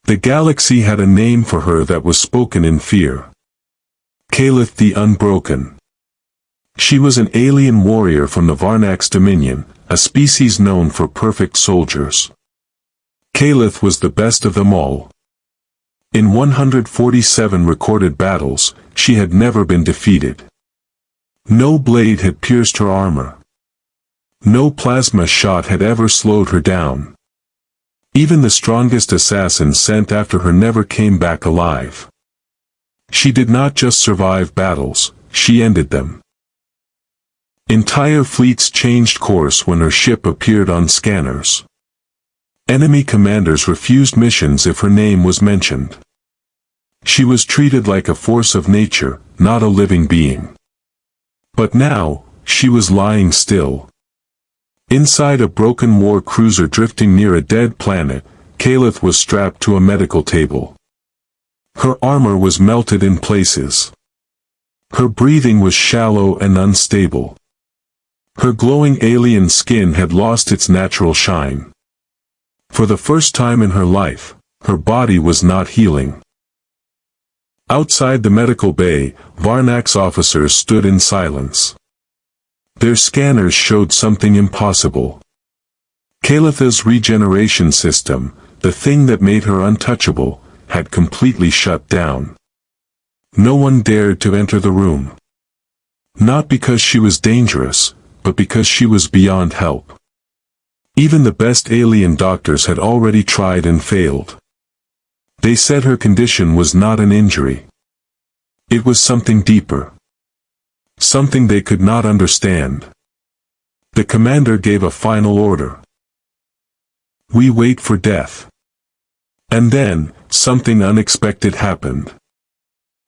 The galaxy had a name for her that was spoken in fear. Kaelith the Unbroken. She was an alien warrior from the Varnax Dominion, a species known for perfect soldiers. Kaelith was the best of them all. In 147 recorded battles, she had never been defeated. No blade had pierced her armor. No plasma shot had ever slowed her down. Even the strongest assassin sent after her never came back alive. She did not just survive battles, she ended them. Entire fleets changed course when her ship appeared on scanners. Enemy commanders refused missions if her name was mentioned. She was treated like a force of nature, not a living being. But now, she was lying still. Inside a broken war cruiser drifting near a dead planet, Kaelith was strapped to a medical table. Her armor was melted in places. Her breathing was shallow and unstable. Her glowing alien skin had lost its natural shine. For the first time in her life, her body was not healing. Outside the medical bay, Varnax officers stood in silence. Their scanners showed something impossible. Kaelith's regeneration system, the thing that made her untouchable, had completely shut down. No one dared to enter the room. Not because she was dangerous, but because she was beyond help. Even the best alien doctors had already tried and failed. They said her condition was not an injury. It was something deeper. Something they could not understand. The commander gave a final order. We wait for death. And then, something unexpected happened.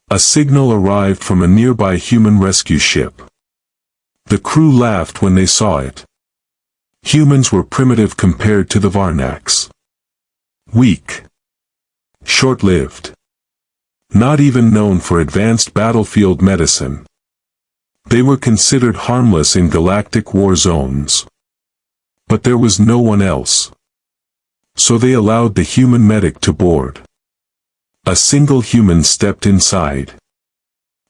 A signal arrived from a nearby human rescue ship. The crew laughed when they saw it. Humans were primitive compared to the Varnax. Weak. Short-lived. Not even known for advanced battlefield medicine. They were considered harmless in galactic war zones. But there was no one else. So they allowed the human medic to board. A single human stepped inside.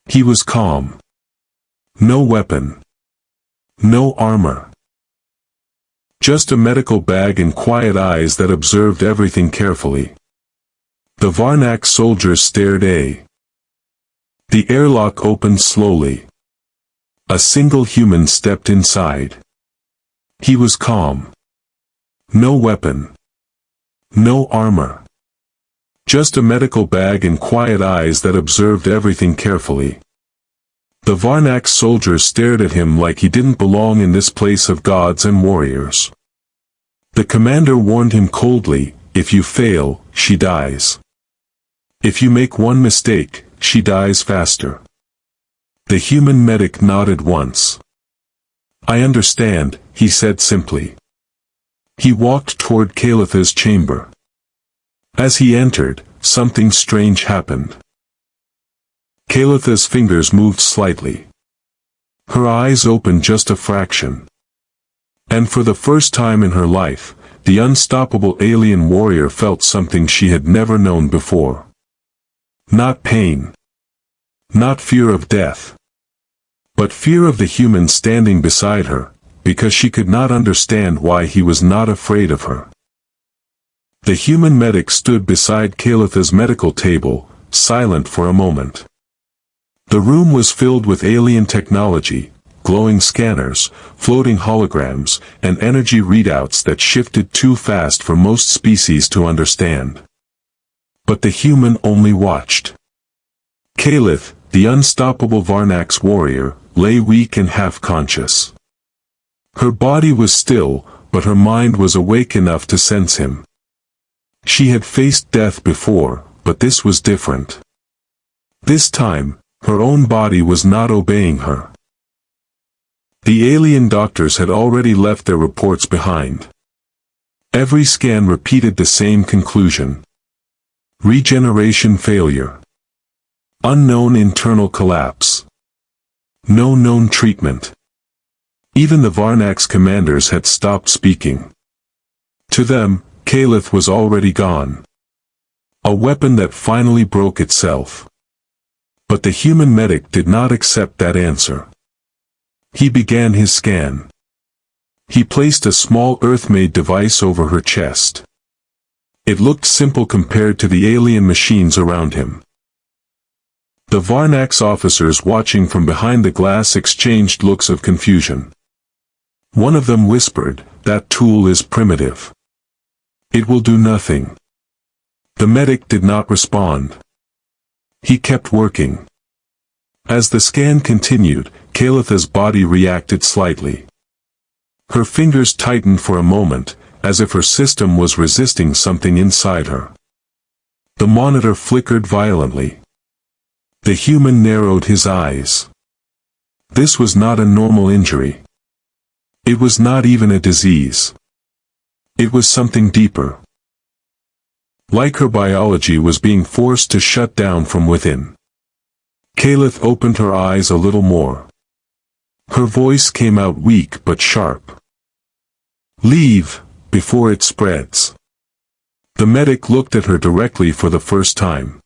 He was calm. No weapon. No armor. Just a medical bag and quiet eyes that observed everything carefully. The Varnax soldiers stared. The airlock opened slowly. A single human stepped inside. He was calm. No weapon. No armor. Just a medical bag and quiet eyes that observed everything carefully. The Varnax soldiers stared at him like he didn't belong in this place of gods and warriors. The commander warned him coldly, if you fail, she dies. If you make one mistake, she dies faster. The human medic nodded once. I understand, he said simply. He walked toward Kaelith's chamber. As he entered, something strange happened. Kaelith's fingers moved slightly. Her eyes opened just a fraction. And for the first time in her life, the unstoppable alien warrior felt something she had never known before. Not pain. Not fear of death. But fear of the human standing beside her, because she could not understand why he was not afraid of her. The human medic stood beside Kaelith's medical table, silent for a moment. The room was filled with alien technology, glowing scanners, floating holograms, and energy readouts that shifted too fast for most species to understand. But the human only watched. Kaelith, the unstoppable Varnax warrior, lay weak and half-conscious. Her body was still, but her mind was awake enough to sense him. She had faced death before, but this was different. This time, her own body was not obeying her. The alien doctors had already left their reports behind. Every scan repeated the same conclusion. Regeneration failure. Unknown internal collapse. No known treatment. Even the Varnax commanders had stopped speaking. To them, Kaelith was already gone. A weapon that finally broke itself. But the human medic did not accept that answer. He began his scan. He placed a small Earth-made device over her chest. It looked simple compared to the alien machines around him. The Varnax officers watching from behind the glass exchanged looks of confusion. One of them whispered, "That tool is primitive. It will do nothing." The medic did not respond. He kept working. As the scan continued, Kaelith's body reacted slightly. Her fingers tightened for a moment, as if her system was resisting something inside her. The monitor flickered violently. The human narrowed his eyes. This was not a normal injury. It was not even a disease. It was something deeper. Like her biology was being forced to shut down from within. Kaelith opened her eyes a little more. Her voice came out weak but sharp. "Leave, before it spreads." The medic looked at her directly for the first time.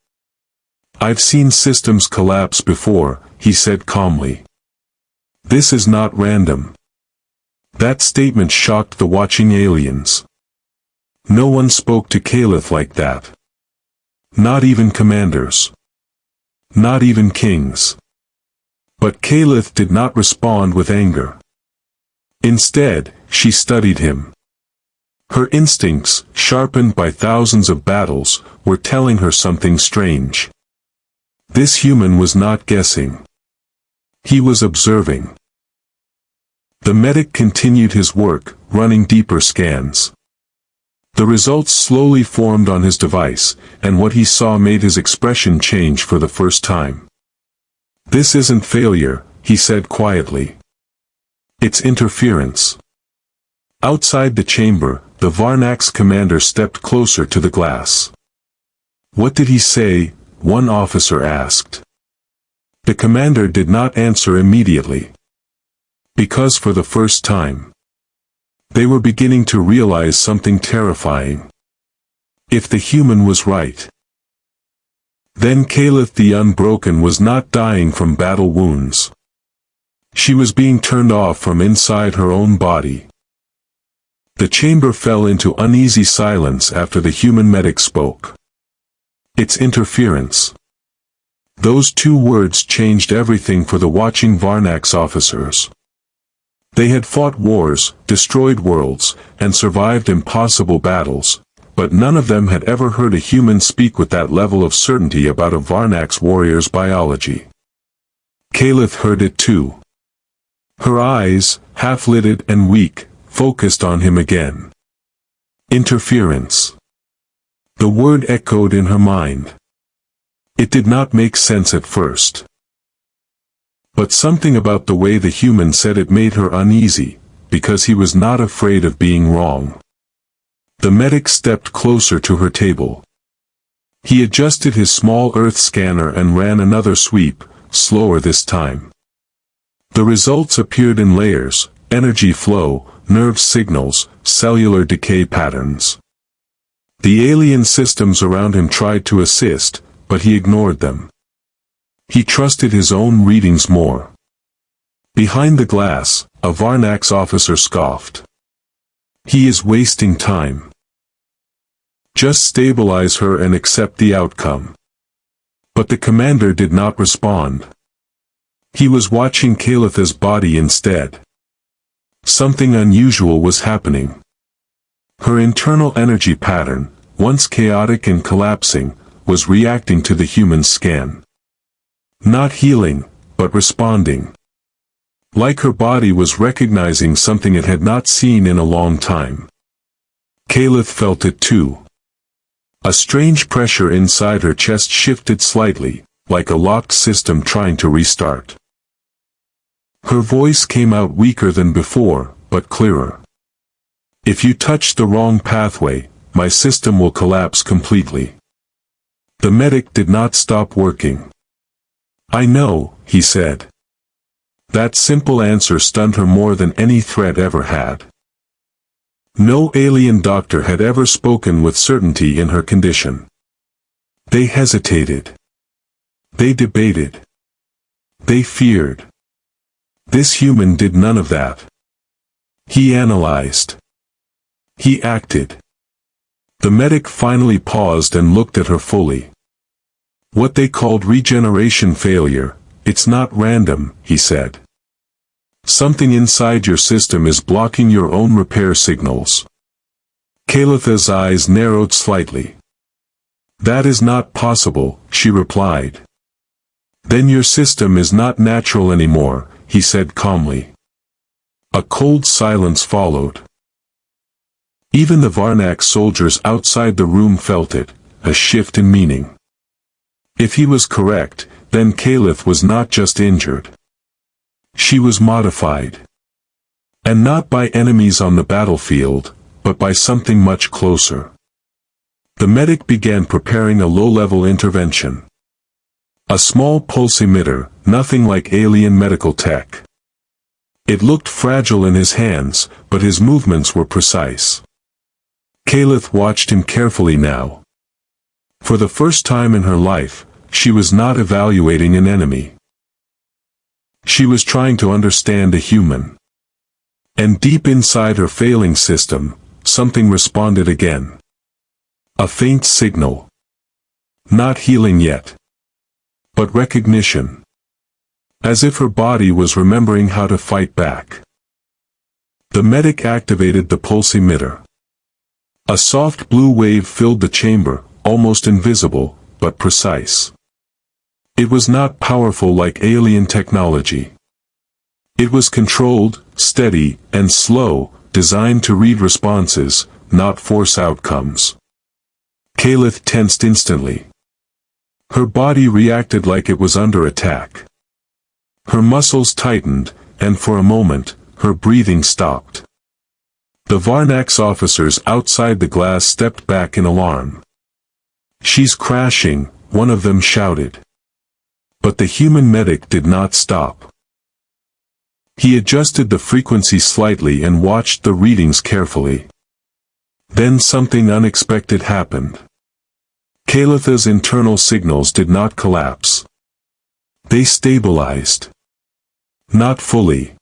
"I've seen systems collapse before," he said calmly. "This is not random." That statement shocked the watching aliens. No one spoke to Kaelith like that. Not even commanders. Not even kings. But Kaelith did not respond with anger. Instead, she studied him. Her instincts, sharpened by thousands of battles, were telling her something strange. This human was not guessing. He was observing. The medic continued his work, running deeper scans. The results slowly formed on his device, and what he saw made his expression change for the first time. "This isn't failure," he said quietly. "It's interference." Outside the chamber, the Varnax commander stepped closer to the glass. "What did he say?" one officer asked. The commander did not answer immediately. Because for the first time, they were beginning to realize something terrifying. If the human was right, then Kaelith the Unbroken was not dying from battle wounds. She was being turned off from inside her own body. The chamber fell into uneasy silence after the human medic spoke. "It's interference." Those two words changed everything for the watching Varnax officers. They had fought wars, destroyed worlds, and survived impossible battles, but none of them had ever heard a human speak with that level of certainty about a Varnax warrior's biology. Kaelith heard it too. Her eyes, half-lidded and weak, focused on him again. Interference. The word echoed in her mind. It did not make sense at first. But something about the way the human said it made her uneasy, because he was not afraid of being wrong. The medic stepped closer to her table. He adjusted his small Earth scanner and ran another sweep, slower this time. The results appeared in layers: energy flow, nerve signals, cellular decay patterns. The alien systems around him tried to assist, but he ignored them. He trusted his own readings more. Behind the glass, a Varnax officer scoffed. "He is wasting time. Just stabilize her and accept the outcome." But the commander did not respond. He was watching Kaelith's body instead. Something unusual was happening. Her internal energy pattern, once chaotic and collapsing, was reacting to the human scan. Not healing, but responding. Like her body was recognizing something it had not seen in a long time. Kaelith felt it too. A strange pressure inside her chest shifted slightly, like a locked system trying to restart. Her voice came out weaker than before, but clearer. "If you touch the wrong pathway, my system will collapse completely." The medic did not stop working. "I know," he said. That simple answer stunned her more than any threat ever had. No alien doctor had ever spoken with certainty in her condition. They hesitated. They debated. They feared. This human did none of that. He analyzed. He acted. The medic finally paused and looked at her fully. What they called regeneration failure, it's not random, he said. Something inside your system is blocking your own repair signals. Kaelith's eyes narrowed slightly. That is not possible, she replied. Then your system is not natural anymore, he said calmly. A cold silence followed. Even the Varnak soldiers outside the room felt it, a shift in meaning. If he was correct, then Kaelith was not just injured. She was modified. And not by enemies on the battlefield, but by something much closer. The medic began preparing a low-level intervention. A small pulse emitter, nothing like alien medical tech. It looked fragile in his hands, but his movements were precise. Kaelith watched him carefully now. For the first time in her life, she was not evaluating an enemy. She was trying to understand a human. And deep inside her failing system, something responded again. A faint signal. Not healing yet. But recognition. As if her body was remembering how to fight back. The medic activated the pulse emitter. A soft blue wave filled the chamber, almost invisible, but precise. It was not powerful like alien technology. It was controlled, steady, and slow, designed to read responses, not force outcomes. Kaelith tensed instantly. Her body reacted like it was under attack. Her muscles tightened, and for a moment, her breathing stopped. The Varnak's officers outside the glass stepped back in alarm. She's crashing, one of them shouted. But the human medic did not stop. He adjusted the frequency slightly and watched the readings carefully. Then something unexpected happened. Kaelith's internal signals did not collapse. They stabilized. Not fully.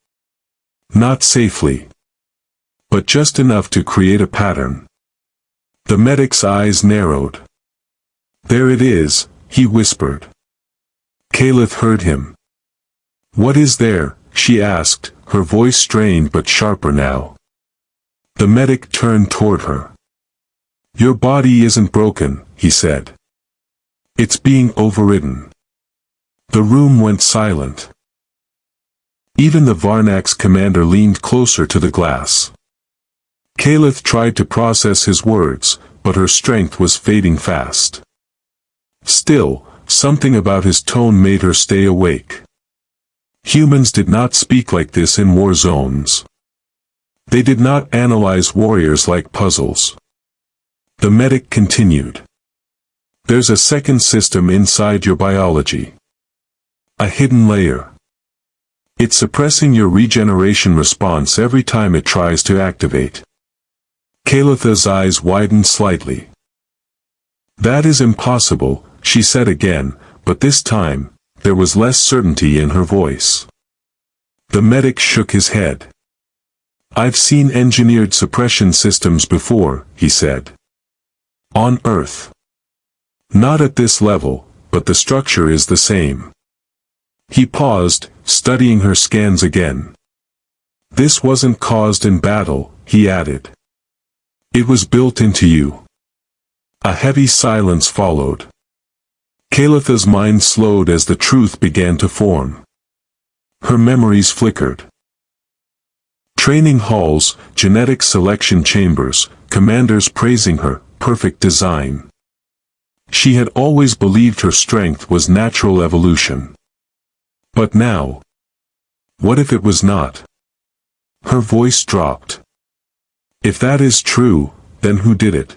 Not safely. But just enough to create a pattern. The medic's eyes narrowed. There it is, he whispered. Kaelith heard him. What is there? She asked, her voice strained but sharper now. The medic turned toward her. Your body isn't broken, he said. It's being overridden. The room went silent. Even the Varnak's commander leaned closer to the glass. Kaelith tried to process his words, but her strength was fading fast. Still, something about his tone made her stay awake. Humans did not speak like this in war zones. They did not analyze warriors like puzzles. The medic continued. There's a second system inside your biology. A hidden layer. It's suppressing your regeneration response every time it tries to activate. Kaelith's eyes widened slightly. That is impossible, she said again, but this time, there was less certainty in her voice. The medic shook his head. I've seen engineered suppression systems before, he said. On Earth. Not at this level, but the structure is the same. He paused, studying her scans again. This wasn't caused in battle, he added. It was built into you. A heavy silence followed. Kaelith's mind slowed as the truth began to form. Her memories flickered. Training halls, genetic selection chambers, commanders praising her, perfect design. She had always believed her strength was natural evolution. But now, what if it was not? Her voice dropped. If that is true, then who did it?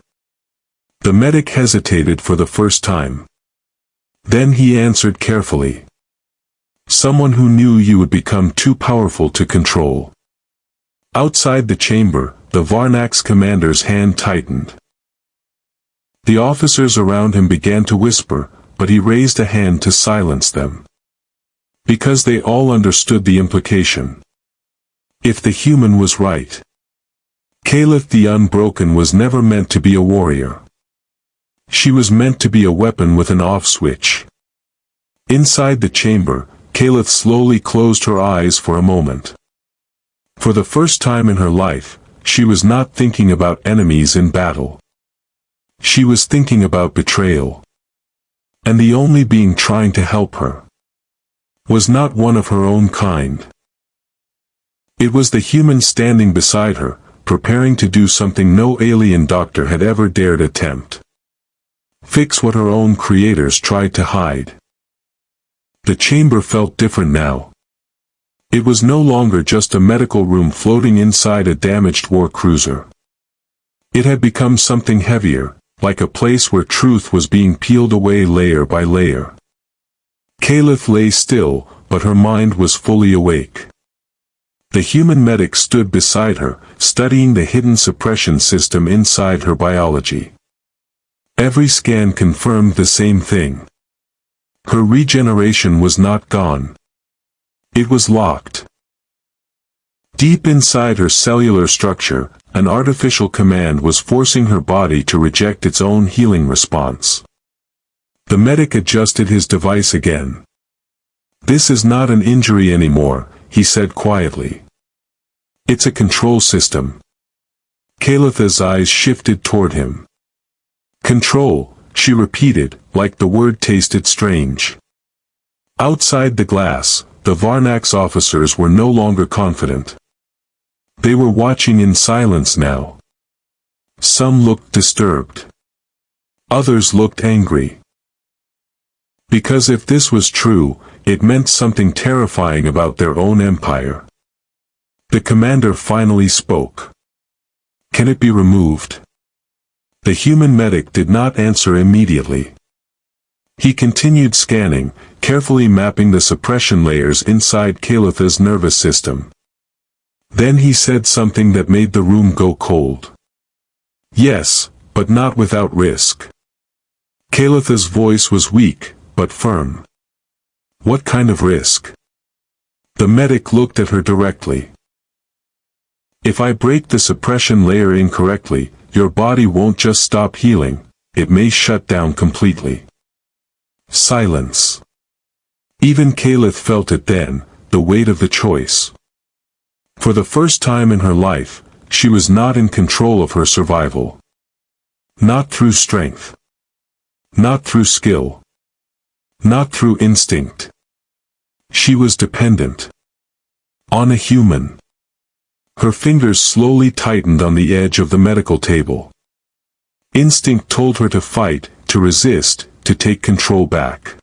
The medic hesitated for the first time. Then he answered carefully. Someone who knew you would become too powerful to control. Outside the chamber, the Varnak's commander's hand tightened. The officers around him began to whisper, but he raised a hand to silence them. Because they all understood the implication. If the human was right, Kaelith the Unbroken was never meant to be a warrior. She was meant to be a weapon with an off switch. Inside the chamber, Kaelith slowly closed her eyes for a moment. For the first time in her life, she was not thinking about enemies in battle. She was thinking about betrayal. And the only being trying to help her was not one of her own kind. It was the human standing beside her, preparing to do something no alien doctor had ever dared attempt. Fix what her own creators tried to hide. The chamber felt different now. It was no longer just a medical room floating inside a damaged war cruiser. It had become something heavier, like a place where truth was being peeled away layer by layer. Kaelith lay still, but her mind was fully awake. The human medic stood beside her, studying the hidden suppression system inside her biology. Every scan confirmed the same thing. Her regeneration was not gone. It was locked. Deep inside her cellular structure, an artificial command was forcing her body to reject its own healing response. The medic adjusted his device again. "This is not an injury anymore," he said quietly. "It's a control system." Kaelith's eyes shifted toward him. "Control," she repeated, like the word tasted strange. Outside the glass, the Varnax officers were no longer confident. They were watching in silence now. Some looked disturbed. Others looked angry. Because if this was true, it meant something terrifying about their own empire. The commander finally spoke. "Can it be removed?" The human medic did not answer immediately. He continued scanning, carefully mapping the suppression layers inside Kaelith's nervous system. Then he said something that made the room go cold. "Yes, but not without risk." Kaelith's voice was weak, but firm. "What kind of risk?" The medic looked at her directly. "If I break the suppression layer incorrectly, your body won't just stop healing, it may shut down completely." Silence. Even Kaelith felt it then, the weight of the choice. For the first time in her life, she was not in control of her survival. Not through strength. Not through skill. Not through instinct. She was dependent on a human. Her fingers slowly tightened on the edge of the medical table. Instinct told her to fight, to resist, to take control back.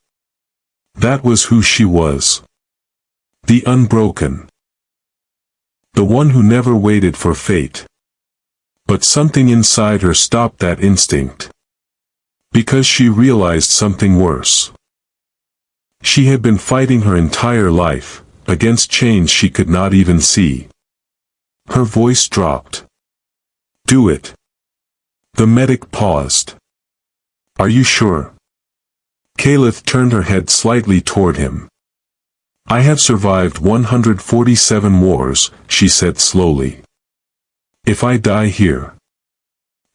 That was who she was. The Unbroken. The one who never waited for fate. But something inside her stopped that instinct. Because she realized something worse. She had been fighting her entire life, against change she could not even see. Her voice dropped. "Do it." The medic paused. "Are you sure?" Kaelith turned her head slightly toward him. "I have survived 147 wars," she said slowly. "If I die here,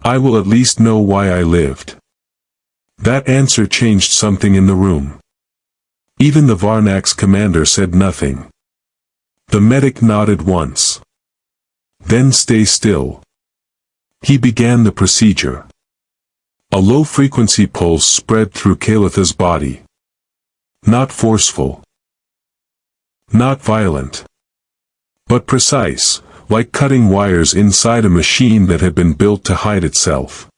I will at least know why I lived." That answer changed something in the room. Even the Varnax commander said nothing. The medic nodded once. "Then stay still." He began the procedure. A low-frequency pulse spread through Kaelith's body. Not forceful. Not violent. But precise, like cutting wires inside a machine that had been built to hide itself.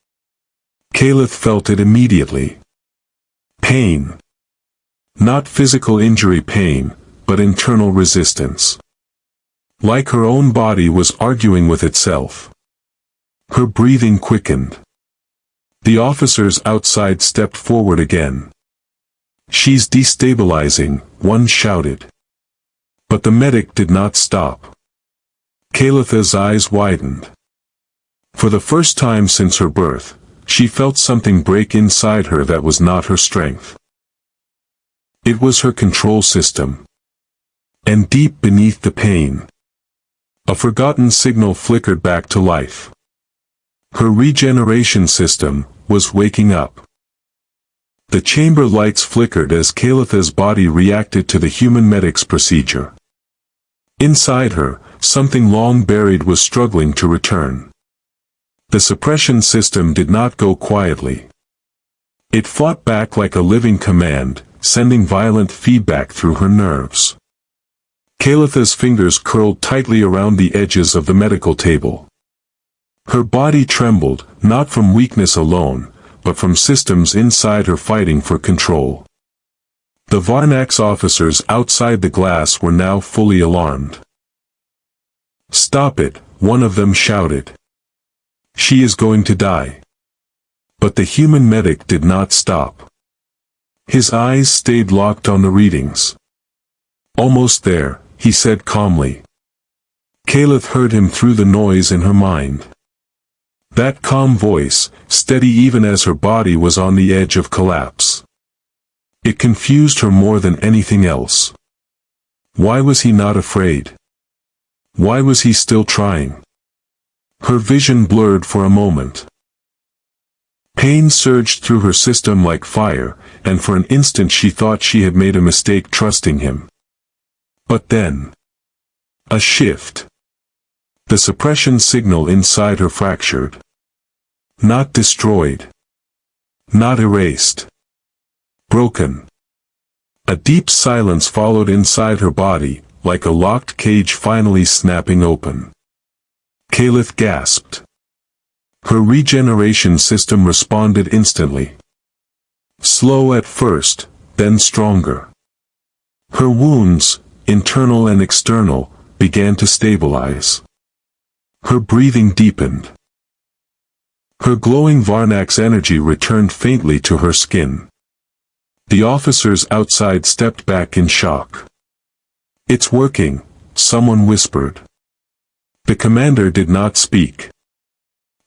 Kaelith felt it immediately. Pain. Not physical injury pain, but internal resistance. Like her own body was arguing with itself. Her breathing quickened. The officers outside stepped forward again. "She's destabilizing," one shouted. But the medic did not stop. Kaelith's eyes widened. For the first time since her birth, she felt something break inside her that was not her strength. It was her control system. And deep beneath the pain, a forgotten signal flickered back to life. Her regeneration system was waking up. The chamber lights flickered as Kaelith's body reacted to the human medic's procedure. Inside her, something long buried was struggling to return. The suppression system did not go quietly. It fought back like a living command, sending violent feedback through her nerves. Kaelith's fingers curled tightly around the edges of the medical table. Her body trembled, not from weakness alone, but from systems inside her fighting for control. The Varnax officers outside the glass were now fully alarmed. "Stop it," one of them shouted. "She is going to die." But the human medic did not stop. His eyes stayed locked on the readings. "Almost there," he said calmly. Kaelith heard him through the noise in her mind. That calm voice, steady even as her body was on the edge of collapse. It confused her more than anything else. Why was he not afraid? Why was he still trying? Her vision blurred for a moment. Pain surged through her system like fire, and for an instant she thought she had made a mistake trusting him. But then, a shift. The suppression signal inside her fractured. Not destroyed. Not erased. Broken. A deep silence followed inside her body, like a locked cage finally snapping open. Kaelith gasped. Her regeneration system responded instantly. Slow at first, then stronger. Her wounds, internal and external, began to stabilize. Her breathing deepened. Her glowing Varnax energy returned faintly to her skin. The officers outside stepped back in shock. "It's working," someone whispered. The commander did not speak.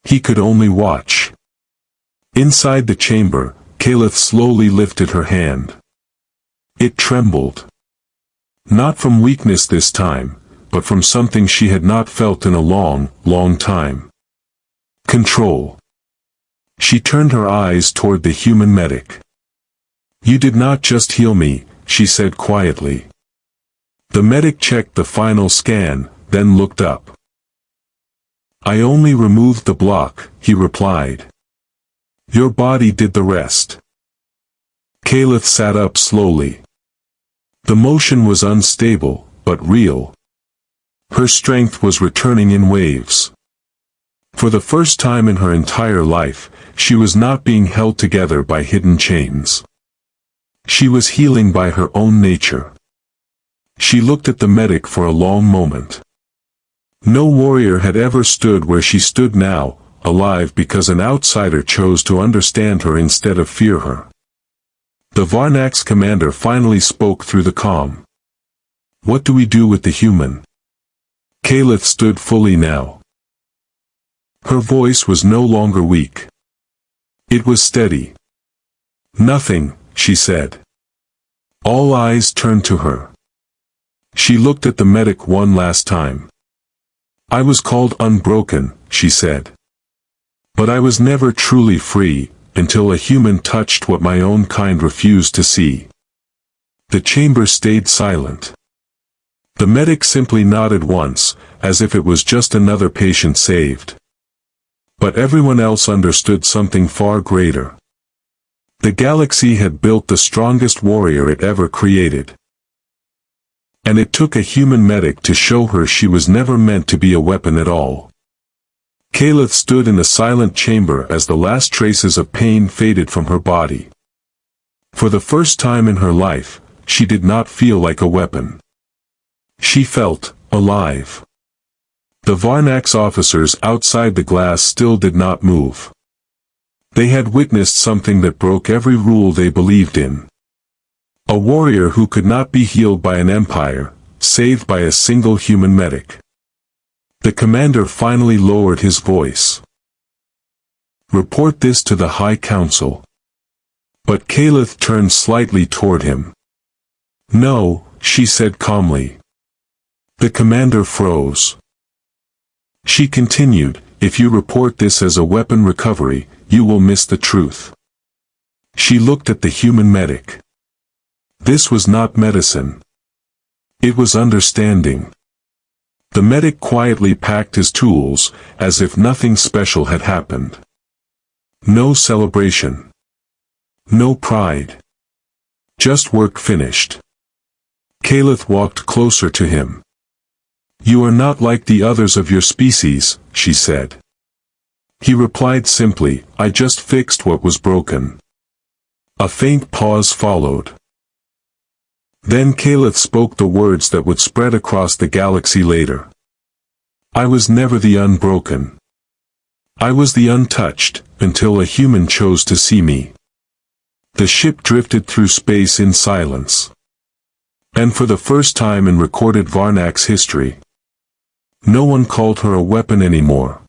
He could only watch. Inside the chamber, Kaelith slowly lifted her hand. It trembled. Not from weakness this time, but from something she had not felt in a long, long time. Control. She turned her eyes toward the human medic. "You did not just heal me," she said quietly. The medic checked the final scan, then looked up. "I only removed the block," he replied. "Your body did the rest." Kaelith sat up slowly. The motion was unstable, but real. Her strength was returning in waves. For the first time in her entire life, she was not being held together by hidden chains. She was healing by her own nature. She looked at the medic for a long moment. No warrior had ever stood where she stood now, alive because an outsider chose to understand her instead of fear her. The Varnax commander finally spoke through the calm. "What do we do with the human?" Kaelith stood fully now. Her voice was no longer weak. It was steady. "Nothing," she said. All eyes turned to her. She looked at the medic one last time. "I was called unbroken," she said. "But I was never truly free, until a human touched what my own kind refused to see." The chamber stayed silent. The medic simply nodded once, as if it was just another patient saved. But everyone else understood something far greater. The galaxy had built the strongest warrior it ever created. And it took a human medic to show her she was never meant to be a weapon at all. Kaelith stood in the silent chamber as the last traces of pain faded from her body. For the first time in her life, she did not feel like a weapon. She felt alive. The Varnax officers outside the glass still did not move. They had witnessed something that broke every rule they believed in. A warrior who could not be healed by an empire, saved by a single human medic. The commander finally lowered his voice. Report this to the High Council. But Kaelith turned slightly toward him. No, she said calmly. The commander froze. She continued, if you report this as a weapon recovery, you will miss the truth. She looked at the human medic. This was not medicine. It was understanding. The medic quietly packed his tools, as if nothing special had happened. No celebration. No pride. Just work finished. Kaelith walked closer to him. You are not like the others of your species, she said. He replied simply, I just fixed what was broken. A faint pause followed. Then Kaelith spoke the words that would spread across the galaxy later. I was never the unbroken. I was the untouched, until a human chose to see me. The ship drifted through space in silence. And for the first time in recorded Varnak's history, no one called her a weapon anymore.